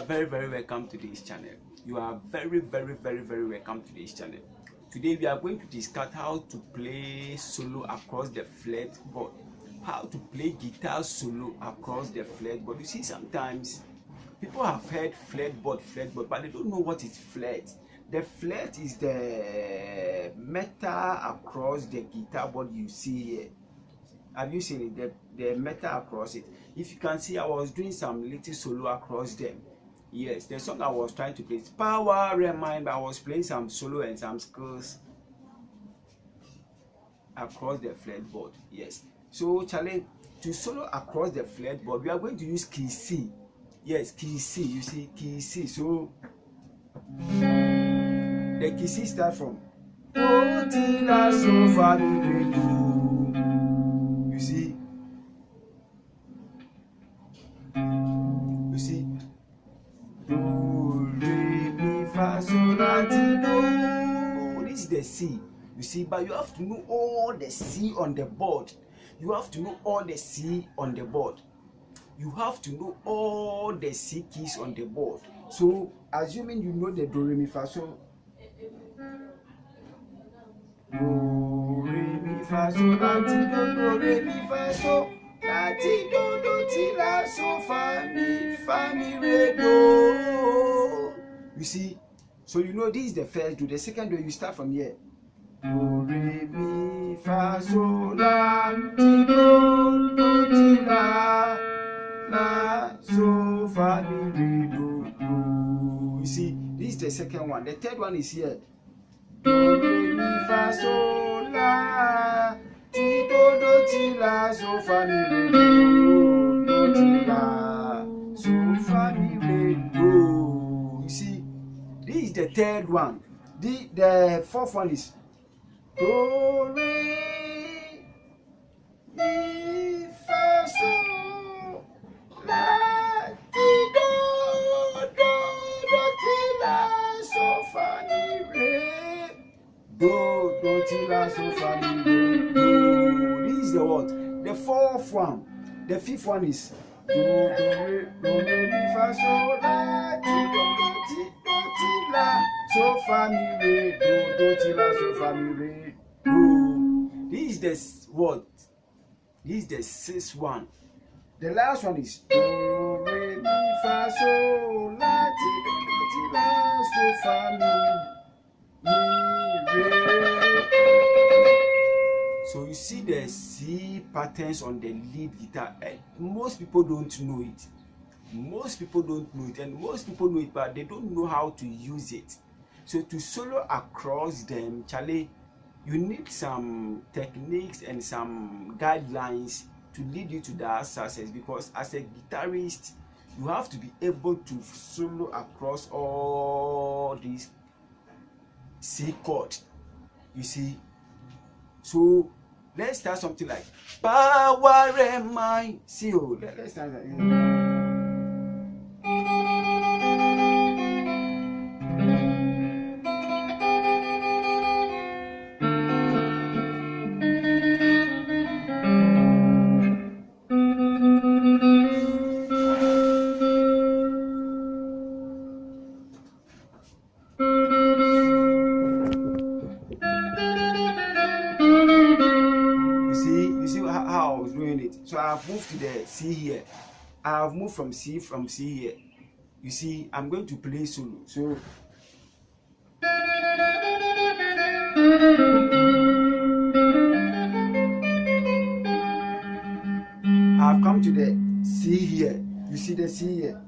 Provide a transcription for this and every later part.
very welcome to this channel. You are very welcome to this channel. Today we are going to discuss how to play solo across the fretboard. How to play guitar solo across the fretboard. You see, sometimes people have heard fretboard, but they don't know what is fret. The fret is the metal across the guitar board you see here. Have you seen it? The metal across it. If you can see, I was doing some little solo across them. Yes, the song I was trying to play is Power Remind. I was playing some solo and some scales across the fretboard. Yes. So challenge to solo across the fretboard, we are going to use key C. Yes, key C. You see, key C. So the key C starts from Do, Ti, La, So, Fa, Mi, Re, Do. You see, Do, Re, Mi, Fa, Sol, La, Ti, Do. This is the C. You see, but you have to know all the C on the board. You have to know all the C on the board. You have to know all the C keys on the board. So, assuming you know the Do, Re, Mi, Fa, Sol. Do, Re, Mi, Fa, Sol, La, Ti, Do, Re, Mi, Fa, Sol, La, Ti, Do, Ti, La, So, Fa, Mi, Re, Do. You see, so you know this is the first Do. The second Do, you start from here. Do, Re, Mi, Fa, Sol, La, Ti, Do, Ti, La, So, Fa, Mi, Re, Do. You see, this is the second one. The third one is here. Do, Re, Mi, Fa, Sol, La, Ti, Do, Ti, La, So, Fa, Mi, Re, Do, Ti, La, So, Fa, Mi, Re, Do. You see, this is the third one. The fourth one is Do, Re, Mi, Fa, Sol, La, Ti, Do, Ti, La, So, Fa, Mi, Re, Do, Ti, La, So, Fa, Mi, Re, Do. This is the what? The fourth one. The fifth one is Do, Re, Mi, Fa, Sol, La, Ti, La, So, Fa, Mi, Re, Do, Ti, La, So, Fa, Mi, Re, Do. This is the what? This is the sixth one. The last one is Do, Re, Mi, Fa, Sol, La, Ti, La, So, Fa, Mi, Re. So you see the C patterns on the lead guitar. Most people don't know it. Most people don't know it, and most people know it, but they don't know how to use it. So to solo across them, Charlie, you need some techniques and some guidelines to lead you to that success, because as a guitarist, you have to be able to solo across all these C chords. You see, so let's start something like Power Remind. See, let's start that. You see how I was doing it. So I have moved to the C here. I have moved from C here. You see, I'm going to play solo. So I've come to the C here. You see the C here.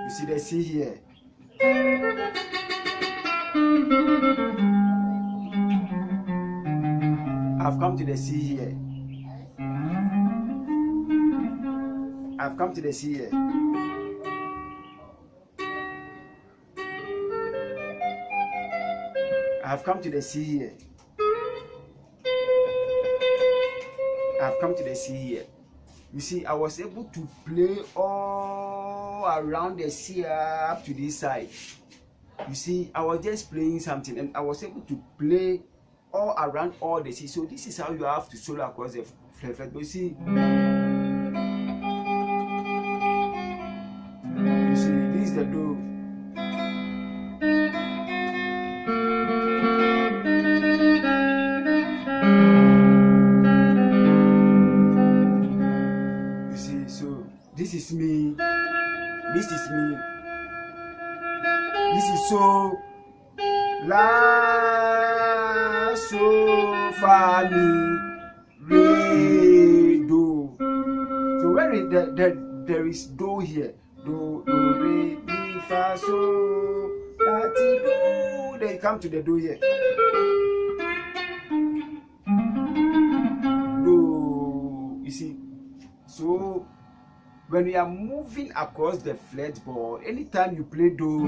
You see the C here. I've come to the C here. I've come to the C here. I've come to the C here. I've come to the C here. You see, I was able to play all around the C up to this side. You see, I was just playing something and I was able to play all around all the C. So this is how you have to solo across the flat, but you see, this is the do. You see, so this is me, this is me, this is so, la, so, fa, mi, re, do. So when there is do here, do, re, mi, fa, so, la, ti, do. Then you come to the do here. Do, you see. So when we are moving across the fretboard, anytime you play do,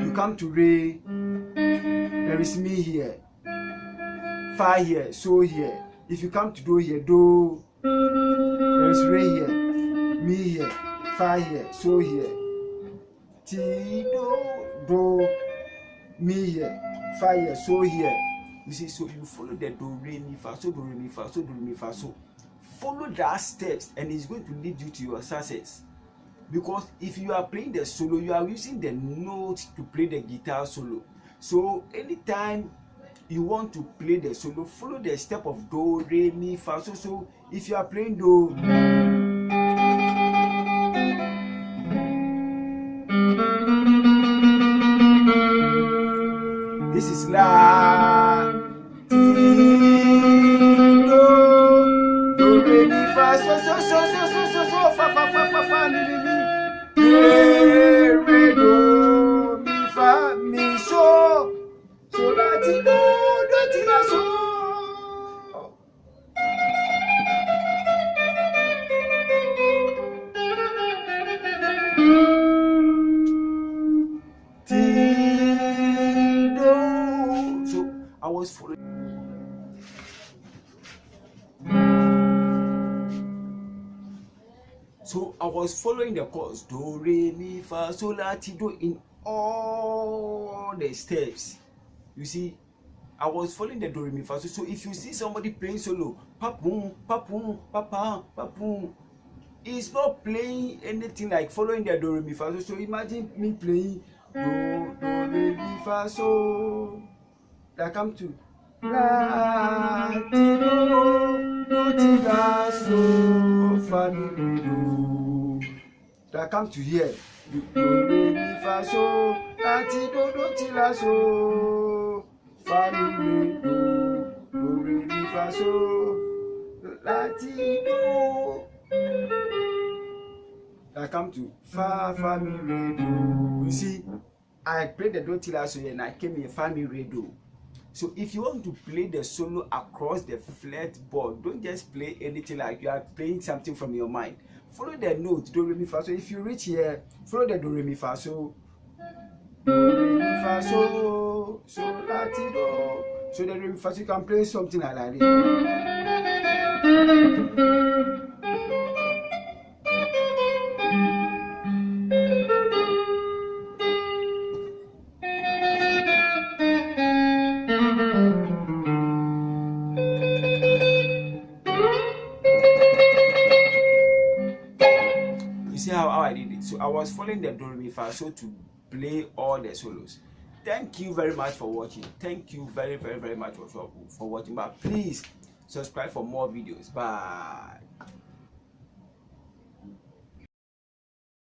you come to re. There is mi here, fa here, so here. If you come to do here, do. There is re here, mi here, fa here, so here. Ti, do, mi here, fa here, so here. You see, so you follow the do, re, mi, fa, so, do, re, mi, fa, so, do, re, mi, fa, so. Follow that steps and it's going to lead you to your success. Because if you are playing the solo, you are using the note to play the guitar solo. So anytime you want to play the solo, follow the step of do, re, mi, fa, so. So if you are playing do, this is la, ti, do, re, mi, fa, so, fa, mi, re, do, mi, fa, mi, so, la, ti, do, ti, la, so. Ti, do. So I was following. So I was following the chords do, re, mi, fa, so, la, ti, do in all the steps. You see, I was following the do, re, mi, fa, so. So if you see somebody playing solo, pa-pum, pa-pum, pa-pum, pa-pum, it's not playing anything like following the do, re, mi, fa, so. So imagine me playing do, re, mi, fa, so. I come to la, ti, do, ti, la, so, fa, mi, re, do. I come to here, do, re, mi, fa, so, la, ti, do, ti, la, so, fa, mi, re, do, re, mi, fa, so, la, ti, do. I come to fa, mi, re, do. You see, I played the do, ti, la, so, and I came here, fa, mi, re, do. So if you want to play the solo across the fretboard, don't just play anything like you are playing something from your mind. Follow the note, do, re, mi, fa, so. If you reach here, follow the do, re, mi, fa, so. Do, re, mi, fa, so, la, ti, do. So the re, mi, fa, so, you can play something like this. You see how I did it? So I was following the do, re, mi, fa, so to play all the solos. Thank you very much for watching. Thank you very much for watching. But please subscribe for more videos. Bye.